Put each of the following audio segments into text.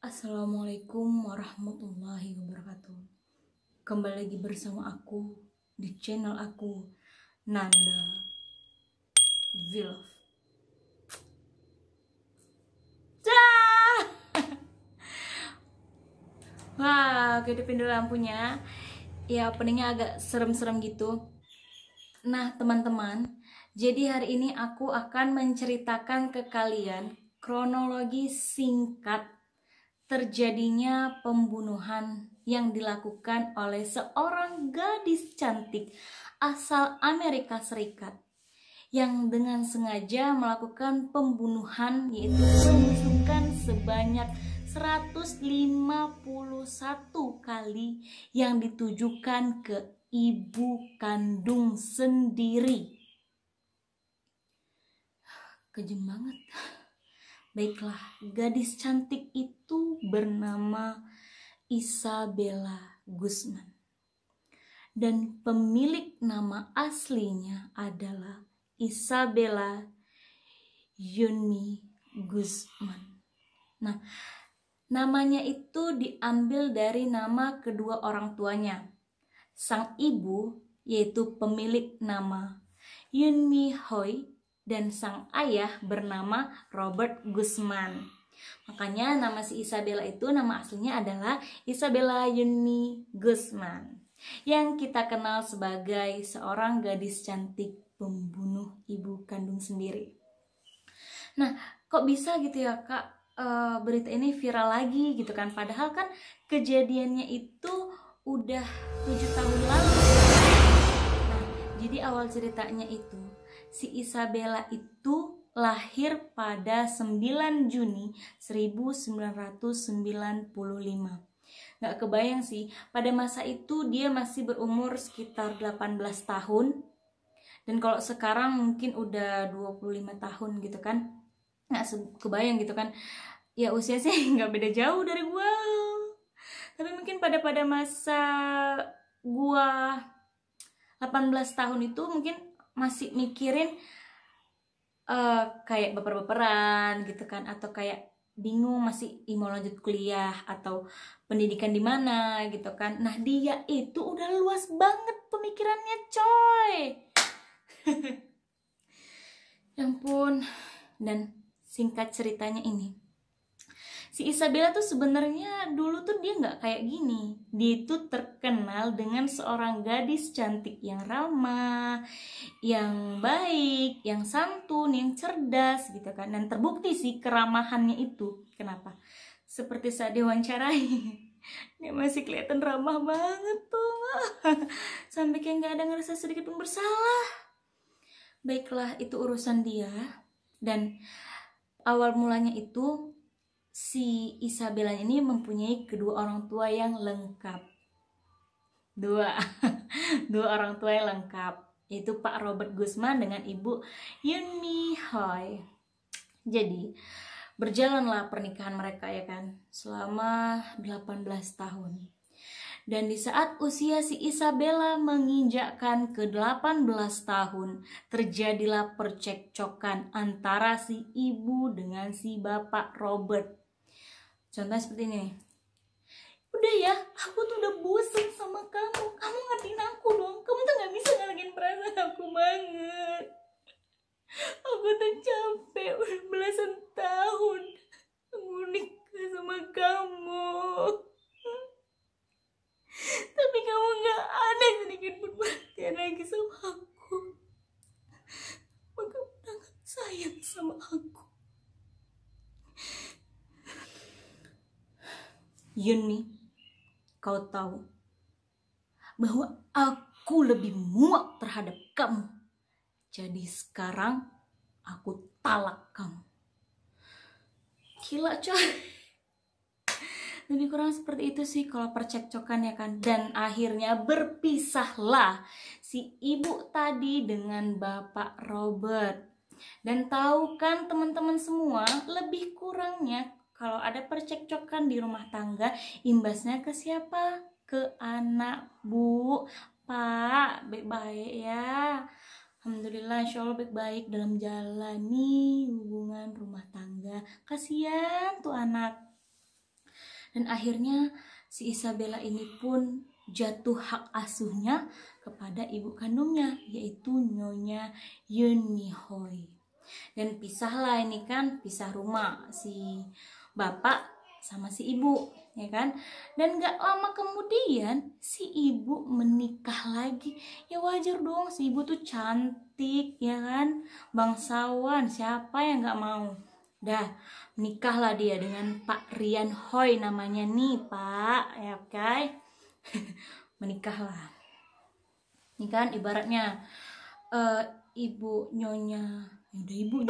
Assalamualaikum warahmatullahi wabarakatuh. Kembali lagi bersama aku di channel aku, Nanda Vlog. Wah, hidupin dulu lampunya. Ya, openingnya agak serem-serem gitu. Nah, teman-teman, jadi hari ini aku akan menceritakan ke kalian kronologi singkat terjadinya pembunuhan yang dilakukan oleh seorang gadis cantik asal Amerika Serikat yang dengan sengaja melakukan pembunuhan, yaitu penusukan sebanyak 151 kali yang ditujukan ke ibu kandung sendiri. Kejam banget. Baiklah, gadis cantik itu bernama Isabella Guzman. Dan pemilik nama aslinya adalah Isabella Yunmi Guzman. Nah, namanya itu diambil dari nama kedua orang tuanya. Sang ibu yaitu pemilik nama Yunmi Hoi dan sang ayah bernama Robert Guzman. Makanya nama si Isabella itu nama aslinya adalah Isabella Yunmi Guzman, yang kita kenal sebagai seorang gadis cantik pembunuh ibu kandung sendiri. Nah, kok bisa gitu ya Kak, berita ini viral lagi gitu kan, padahal kan kejadiannya itu udah 7 tahun lalu. Nah, jadi awal ceritanya itu si Isabella itu lahir pada 9 Juni 1995. Gak kebayang sih, pada masa itu dia masih berumur sekitar 18 tahun. Dan kalau sekarang mungkin udah 25 tahun gitu kan. Gak kebayang gitu kan. Ya usia sih gak beda jauh dari gua. Tapi mungkin pada masa gua 18 tahun itu mungkin masih mikirin kayak baper-baperan gitu kan, atau kayak bingung masih mau lanjut kuliah atau pendidikan di mana gitu kan. Nah, dia itu udah luas banget pemikirannya, coy. Ya ampun. Dan singkat ceritanya ini, si Isabella tuh sebenarnya dulu tuh dia nggak kayak gini. Dia itu terkenal dengan seorang gadis cantik yang ramah, yang baik, yang santun, yang cerdas gitu kan. Dan terbukti sih keramahannya itu. Kenapa? Seperti saat diwawancarai, dia masih kelihatan ramah banget tuh. Sampai kayak nggak ada ngerasa sedikit pun bersalah. Baiklah, itu urusan dia. Dan awal mulanya itu si Isabella ini mempunyai kedua orang tua yang lengkap. Dua orang tua yang lengkap, yaitu Pak Robert Guzman dengan Ibu Yunmi Hoi. Jadi berjalanlah pernikahan mereka ya kan, selama 18 tahun. Dan di saat usia si Isabella menginjakkan ke 18 tahun, terjadilah percekcokan antara si ibu dengan si bapak Robert. Contohnya seperti ini nih. Udah ya, aku tuh udah bosen sama kamu. Kamu ngertiin aku dong. Kamu tuh gak bisa ngalangin perasaan aku banget. Aku tuh capek udah belasan tahun aku nikah sama kamu. Tapi kamu gak ada sedikit pun perhatian lagi sama aku. Maka udah gak sayang sama aku. Yunmi, kau tahu bahwa aku lebih muak terhadap kamu. Jadi sekarang aku talak kamu. Gila coy. Lebih kurang seperti itu sih kalau percekcokan ya kan. Dan akhirnya berpisahlah si ibu tadi dengan bapak Robert. Dan tahu kan teman-teman semua, lebih kurangnya kalau ada percekcokan di rumah tangga, imbasnya ke siapa? Ke anak, Bu. Pak, baik-baik ya. Alhamdulillah, insya Allah baik-baik dalam jalani hubungan rumah tangga. Kasihan tuh anak. Dan akhirnya si Isabella ini pun jatuh hak asuhnya kepada ibu kandungnya, yaitu Nyonya Yun Mi Hoi. Dan pisahlah ini kan, pisah rumah si bapak sama si ibu, ya kan. Dan gak lama kemudian si ibu menikah lagi. Ya wajar dong, si ibu tuh cantik, ya kan, bangsawan, siapa yang gak mau. Dah, menikahlah dia dengan Pak Rian Hoi namanya nih, Pak, ya oke. Menikahlah. Ini kan ibaratnya ibu Nyonya, udah ibu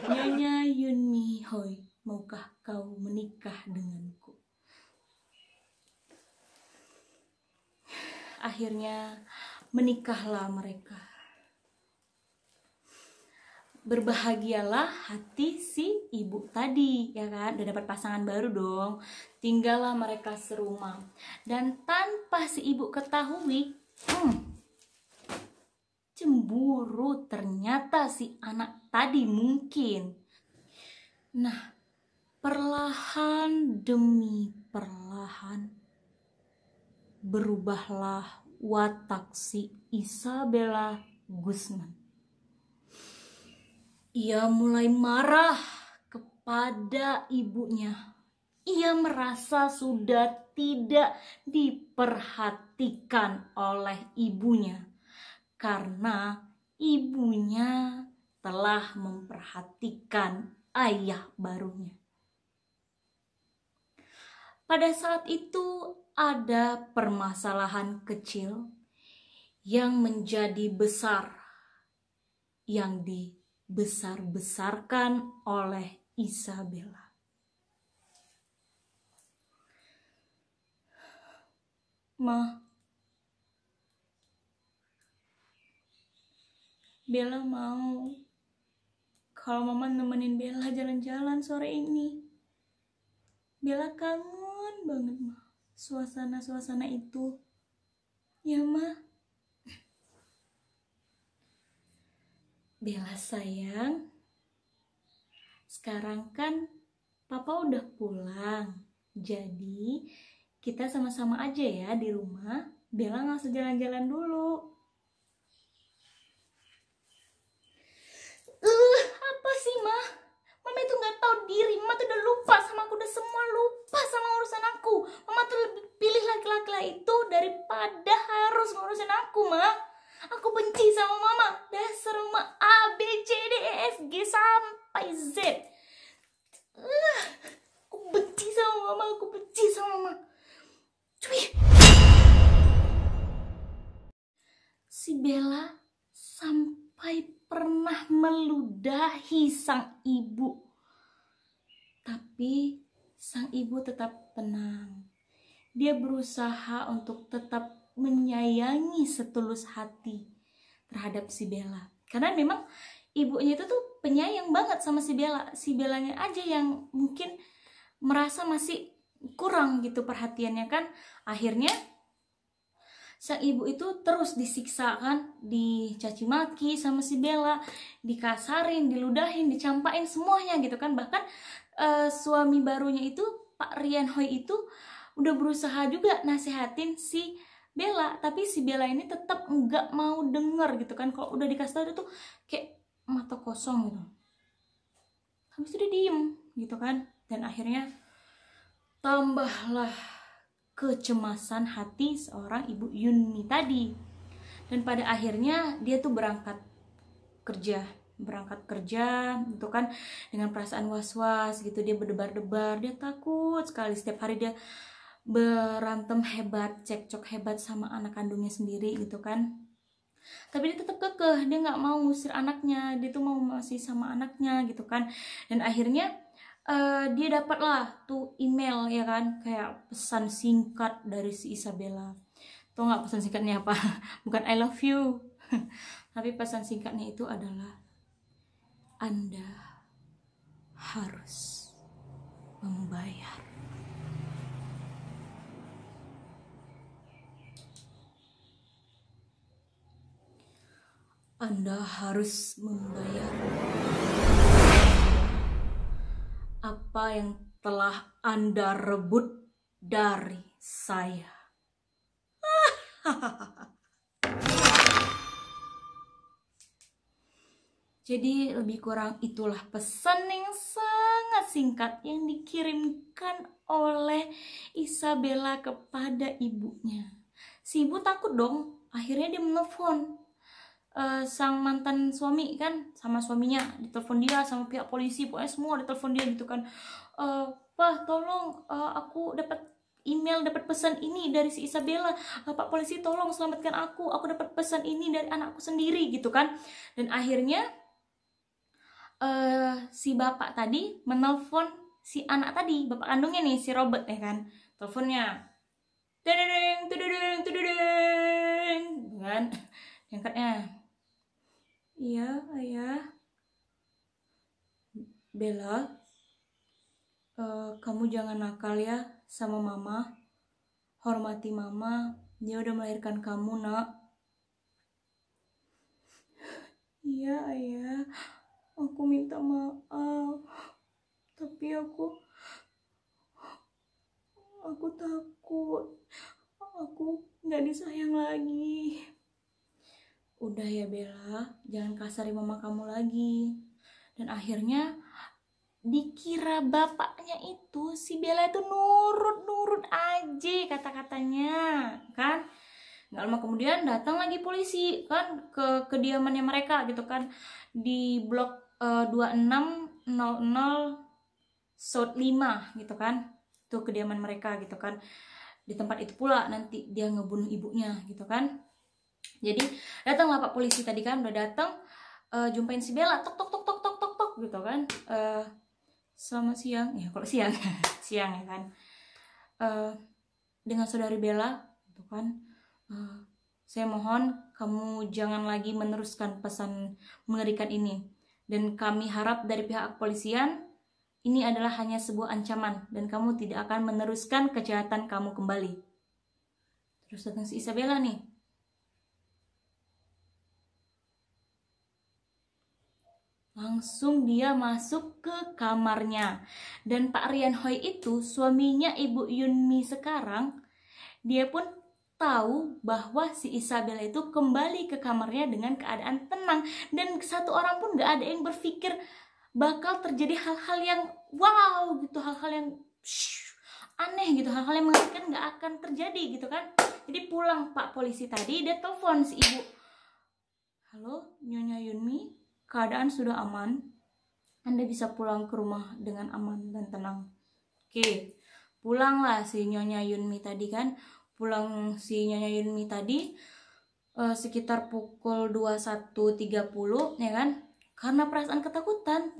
Nyonya Yun Mi Hoi, maukah kau menikah denganku? Akhirnya menikahlah mereka. Berbahagialah hati si ibu tadi, ya kan, udah dapat pasangan baru dong. Tinggallah mereka serumah. Dan tanpa si ibu ketahui, cemburu ternyata si anak tadi mungkin. Nah, perlahan demi perlahan berubahlah watak si Isabella Guzman. Ia mulai marah kepada ibunya. Ia merasa sudah tidak diperhatikan oleh ibunya karena ibunya telah memperhatikan ayah barunya. Pada saat itu ada permasalahan kecil yang menjadi besar, yang dibesar-besarkan oleh Isabella. Ma, Bella mau kalau Mama nemenin Bella jalan-jalan sore ini. Bella kangen banget, Ma, suasana-suasana itu. Ya, Ma. Bella sayang, sekarang kan Papa udah pulang, jadi kita sama-sama aja ya di rumah. Bella nggak usah jalan-jalan dulu. Apa sih, Ma? Mama itu nggak tahu diri. Mama tuh udah lupa sama aku, udah semua lupa sama urusan aku. Mama tuh lebih pilih laki-laki itu daripada harus ngurusin aku, Ma. Aku benci sama Mama. Dasar Mama A, B, C, D, E, F, G sampai Z. Aku benci sama Mama. Aku benci sama Mama. Cuy. Si Bella sampai pernah meludahi sang ibu. Tapi sang ibu tetap tenang. Dia berusaha untuk tetap menyayangi setulus hati terhadap si Bella. Karena memang ibunya itu tuh penyayang banget sama si Bella. Si Bellanya aja yang mungkin merasa masih kurang gitu perhatiannya kan. Akhirnya sang ibu itu terus disiksa kan, dicaci maki sama si Bella, dikasarin, diludahin, dicampain semuanya gitu kan. Bahkan suami barunya itu Pak Rian Hoi itu udah berusaha juga nasehatin si Bella, tapi si Bella ini tetap nggak mau denger gitu kan. Kalau udah dikasih tahu tuh kayak mata kosong gitu. Habis itu dia diem gitu kan. Dan akhirnya tambahlah kecemasan hati seorang ibu Yun Mi tadi. Dan pada akhirnya dia tuh berangkat kerja gitu kan, dengan perasaan was-was gitu. Dia berdebar-debar, dia takut sekali. Setiap hari dia berantem hebat, cekcok hebat sama anak kandungnya sendiri gitu kan. Tapi dia tetap kekeh, dia nggak mau ngusir anaknya, dia tuh mau masih sama anaknya gitu kan. Dan akhirnya dia dapatlah tuh email ya kan, kayak pesan singkat dari si Isabella. Tau nggak pesan singkatnya apa? Bukan I love you, tapi pesan singkatnya itu adalah Anda harus membayar. Anda harus membayar apa yang telah Anda rebut dari saya. Jadi lebih kurang itulah pesan yang sangat singkat yang dikirimkan oleh Isabella kepada ibunya. Si ibu takut dong, akhirnya dia menelpon sang mantan suami kan, sama suaminya ditelepon dia, sama pihak polisi, pokoknya semua ditelepon dia gitu kan. Pak tolong, aku dapat email, dapat pesan ini dari si Isabella. Pak polisi tolong selamatkan aku dapat pesan ini dari anakku sendiri gitu kan. Dan akhirnya si bapak tadi menelpon si anak tadi, bapak kandungnya nih, si Robert ya kan. Teleponnya dedeng dedeng dedeng kan, diangkatnya. Iya ayah. Bella, kamu jangan nakal ya sama mama, hormati mama, dia udah melahirkan kamu nak. Iya ayah, aku minta maaf, tapi aku takut aku nggak disayang lagi. Udah ya Bella, jangan kasari mama kamu lagi. Dan akhirnya dikira bapaknya itu, si Bella itu nurut aja kata-katanya kan. Nggak lama kemudian datang lagi polisi kan ke kediamannya mereka gitu kan, di blok 2600 South 5 gitu kan. Itu kediaman mereka gitu kan. Di tempat itu pula nanti dia ngebunuh ibunya gitu kan. Jadi datanglah Pak polisi tadi kan, udah datang, jumpain si Bella, tok tok tok tok tok tok tok gitu kan. Selamat siang, ya kalau siang siang ya kan. Dengan saudari Bella gitu kan, saya mohon kamu jangan lagi meneruskan pesan mengerikan ini, dan kami harap dari pihak kepolisian ini adalah hanya sebuah ancaman dan kamu tidak akan meneruskan kejahatan kamu kembali. Terus datang si Isabella nih. Langsung dia masuk ke kamarnya. Dan Pak Rian Hoi itu, suaminya Ibu Yunmi sekarang, dia pun tahu bahwa si Isabella itu kembali ke kamarnya dengan keadaan tenang. Dan satu orang pun gak ada yang berpikir bakal terjadi hal-hal yang wow gitu, hal-hal yang aneh gitu, hal-hal yang mengerikan gak akan terjadi gitu kan. Jadi pulang Pak polisi tadi, dia telepon si ibu. Halo Nyonya Yunmi, keadaan sudah aman, Anda bisa pulang ke rumah dengan aman dan tenang. Oke, pulanglah si Nyonya Yunmi tadi kan. Pulang si Nyonya Yunmi tadi sekitar pukul 21.30 ya kan. Karena perasaan ketakutan.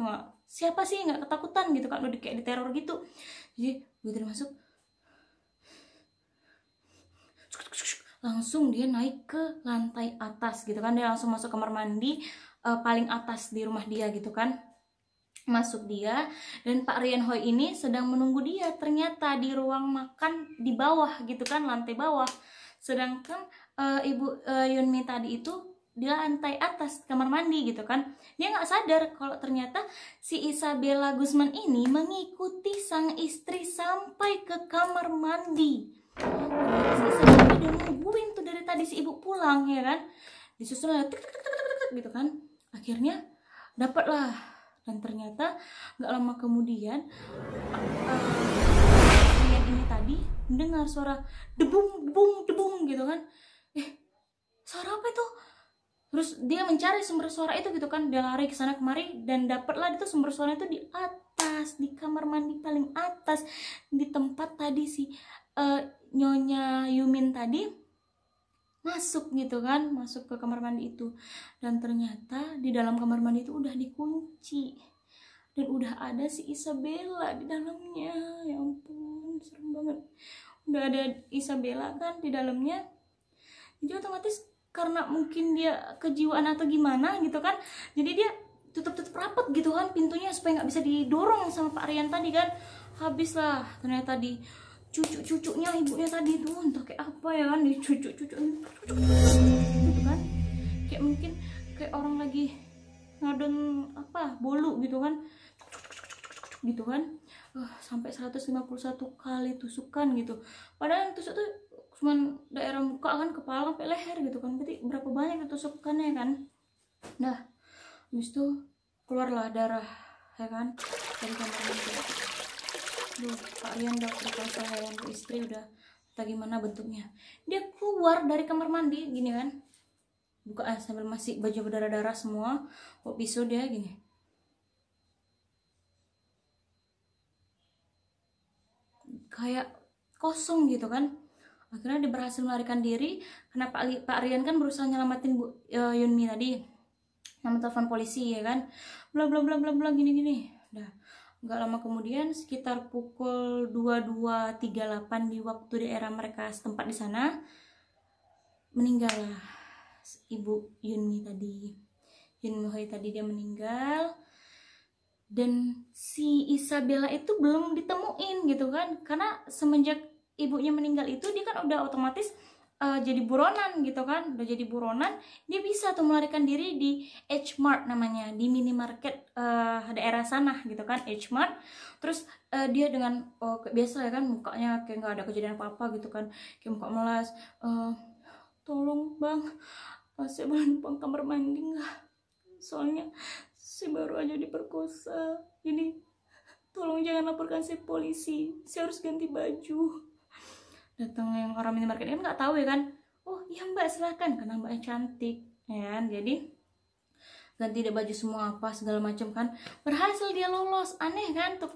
Siapa sih nggak ketakutan gitu kan, udah kayak diteror gitu. Jadi begitu masuk, langsung dia naik ke lantai atas gitu kan. Dia langsung masuk kamar mandi paling atas di rumah dia gitu kan. Masuk dia, dan Pak Rian Hoi ini sedang menunggu dia ternyata di ruang makan di bawah gitu kan, lantai bawah. Sedangkan Ibu Yunmi tadi itu di lantai atas kamar mandi gitu kan. Dia nggak sadar kalau ternyata si Isabella Guzman ini mengikuti sang istri sampai ke kamar mandi. Si Isabella udah nungguin tuh dari tadi si ibu pulang ya kan. Disusul gitu kan. Akhirnya dapatlah, dan ternyata nggak lama kemudian klien ini tadi mendengar suara debung debung debung gitu kan. Suara apa itu? Terus dia mencari sumber suara itu gitu kan. Dia lari ke sana kemari dan dapatlah itu sumber suara itu di atas, di kamar mandi paling atas, di tempat tadi si Nyonya Yumin tadi masuk gitu kan, masuk ke kamar mandi itu. Dan ternyata di dalam kamar mandi itu udah dikunci dan udah ada si Isabella di dalamnya. Ya ampun, serem banget. Udah ada Isabella kan di dalamnya. Jadi otomatis karena mungkin dia kejiwaan atau gimana gitu kan, jadi dia tutup rapat gitu kan pintunya supaya nggak bisa didorong sama Pak Rian tadi kan. Habislah ternyata di cucu-cucunya ibunya tadi tuh, entah kayak apa ya kan, di cucu gitu kan, kayak mungkin kayak orang lagi ngadon apa bolu gitu kan, gitu kan, sampai 151 kali tusukan gitu. Padahal yang tusuk tuh cuman daerah muka kan, kepala sampai leher gitu kan, berarti berapa banyak tusukannya kan. Nah habis itu keluarlah darah ya kan dari kamar mandi. Duh, Pak Rian udah berkuasa hewan ke istri udah entah gimana bentuknya. Dia keluar dari kamar mandi gini kan, buka sambil masih baju berdarah-darah semua, kok pisau dia gini. Kayak kosong gitu kan. Akhirnya dia berhasil melarikan diri karena Pak Rian kan berusaha nyelamatin Bu Yunmi tadi. Nama telepon polisi ya kan. Bla bla bla bla bla gini-gini. Udah. Nggak lama kemudian sekitar pukul 22.38 di waktu daerah mereka setempat di sana, meninggallah Ibu Yunmi tadi. Yunmi Hoi tadi dia meninggal. Dan si Isabella itu belum ditemuin gitu kan, karena semenjak ibunya meninggal itu dia kan udah otomatis jadi buronan gitu kan, udah jadi buronan. Dia bisa tuh melarikan diri di H-Mart namanya, di minimarket daerah sana gitu kan, H-Mart. Terus dia dengan biasa ya kan, mukanya kayak nggak ada kejadian apa-apa gitu kan, kayak muka melas. Tolong bang, saya boleh numpang kamar mandi nggak? Soalnya saya baru aja diperkosa, jadi tolong jangan laporkan saya polisi, saya harus ganti baju. Datang yang orang minimarket kan nggak tahu ya kan, oh iya mbak silahkan, karena mbaknya cantik ya kan, jadi ganti dia baju semua apa segala macam kan, berhasil dia lolos. Aneh kan tuh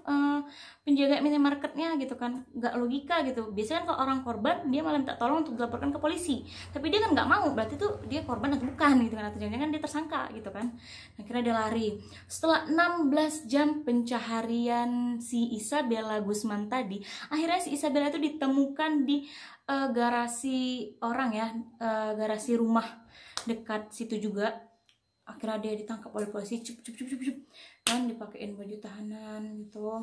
penjaga minimarketnya gitu kan, nggak logika gitu. Biasanya kan kalau orang korban dia malah minta tolong untuk dilaporkan ke polisi, tapi dia kan nggak mau, berarti tuh dia korban atau bukan gitu kan, atau jangan-jangan dia tersangka gitu kan. Akhirnya dia lari. Setelah 16 jam pencaharian si Isabella Guzman tadi, akhirnya si Isabella itu ditemukan di garasi orang ya, garasi rumah dekat situ juga. Akhirnya dia ditangkap oleh polisi, cup kan, dipakein baju tahanan gitu.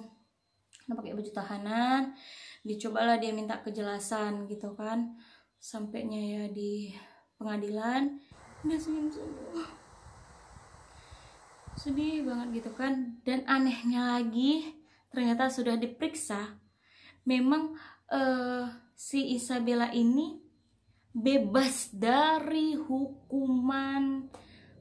Nah, pakai baju tahanan, dicobalah dia minta kejelasan gitu kan. Sampainya ya di pengadilan, dia senyum-senyum, sedih banget gitu kan. Dan anehnya lagi, ternyata sudah diperiksa, memang si Isabella ini bebas dari hukuman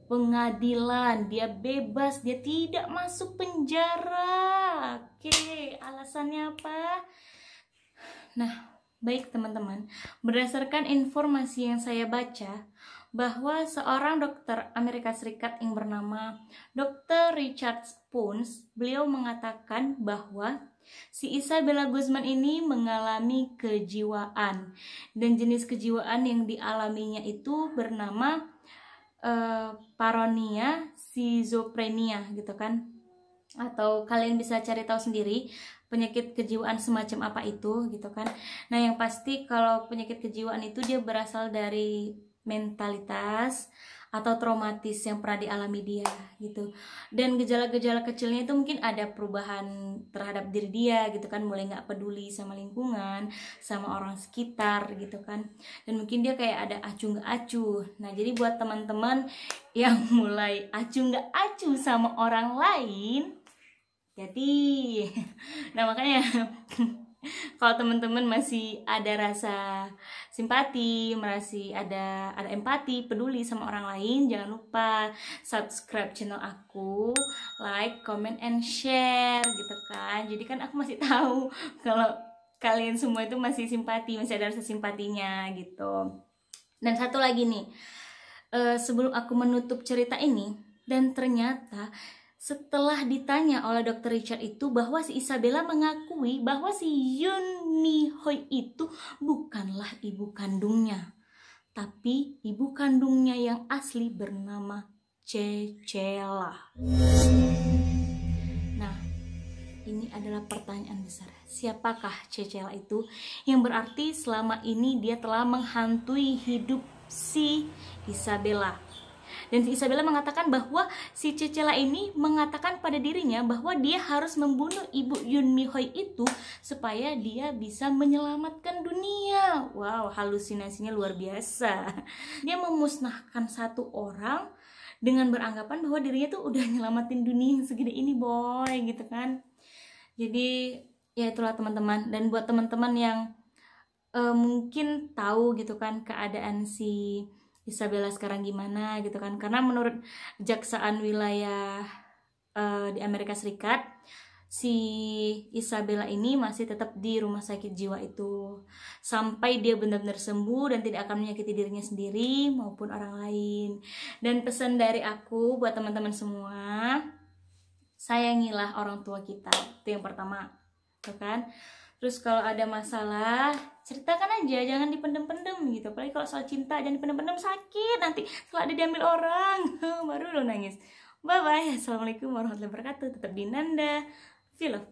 pengadilan. Dia bebas, dia tidak masuk penjara. Oke, alasannya apa? Nah, baik teman-teman, berdasarkan informasi yang saya baca, bahwa seorang dokter Amerika Serikat yang bernama Dr. Richard Spoons, beliau mengatakan bahwa si Isabella Guzman ini mengalami kejiwaan, dan jenis kejiwaan yang dialaminya itu bernama paranoia schizophrenia gitu kan, atau kalian bisa cari tahu sendiri penyakit kejiwaan semacam apa itu gitu kan. Nah yang pasti kalau penyakit kejiwaan itu dia berasal dari mentalitas atau traumatis yang pernah dialami dia gitu. Dan gejala-gejala kecilnya itu mungkin ada perubahan terhadap diri dia gitu kan, mulai nggak peduli sama lingkungan, sama orang sekitar gitu kan, dan mungkin dia kayak ada acuh nggak acuh. Nah jadi buat teman-teman yang mulai acuh nggak acuh sama orang lain, jadi nah makanya kalau teman-teman masih ada rasa simpati, masih ada empati, peduli sama orang lain, jangan lupa subscribe channel aku, like, comment, and share gitu kan. Jadi kan aku masih tahu kalau kalian semua itu masih simpati, masih ada rasa simpatinya gitu. Dan satu lagi nih, sebelum aku menutup cerita ini, dan ternyata setelah ditanya oleh Dr. Richard itu bahwa si Isabella mengakui bahwa si Yunmi Hoi itu bukanlah ibu kandungnya, tapi ibu kandungnya yang asli bernama Cecela. Nah, ini adalah pertanyaan besar. Siapakah Cecela itu? Yang berarti selama ini dia telah menghantui hidup si Isabella. Dan si Isabella mengatakan bahwa si Cecela ini mengatakan pada dirinya bahwa dia harus membunuh ibu Yunmi Hoi itu supaya dia bisa menyelamatkan dunia. Wow, halusinasinya luar biasa. Dia memusnahkan satu orang dengan beranggapan bahwa dirinya tuh udah nyelamatin dunia yang segede ini boy gitu kan. Jadi ya itulah teman-teman. Dan buat teman-teman yang mungkin tahu gitu kan keadaan si Isabella sekarang gimana gitu kan, karena menurut Jaksaan Wilayah di Amerika Serikat, si Isabella ini masih tetap di rumah sakit jiwa itu sampai dia benar-benar sembuh dan tidak akan menyakiti dirinya sendiri maupun orang lain. Dan pesan dari aku buat teman-teman semua, sayangilah orang tua kita, itu yang pertama, tuh kan. Terus kalau ada masalah, ceritakan aja, jangan dipendem-pendem gitu. Apalagi kalau soal cinta, jangan dipendem-pendem, sakit nanti setelah ada diambil orang baru lo nangis. Bye bye, assalamualaikum warahmatullahi wabarakatuh. Tetap di Nanda Vlog.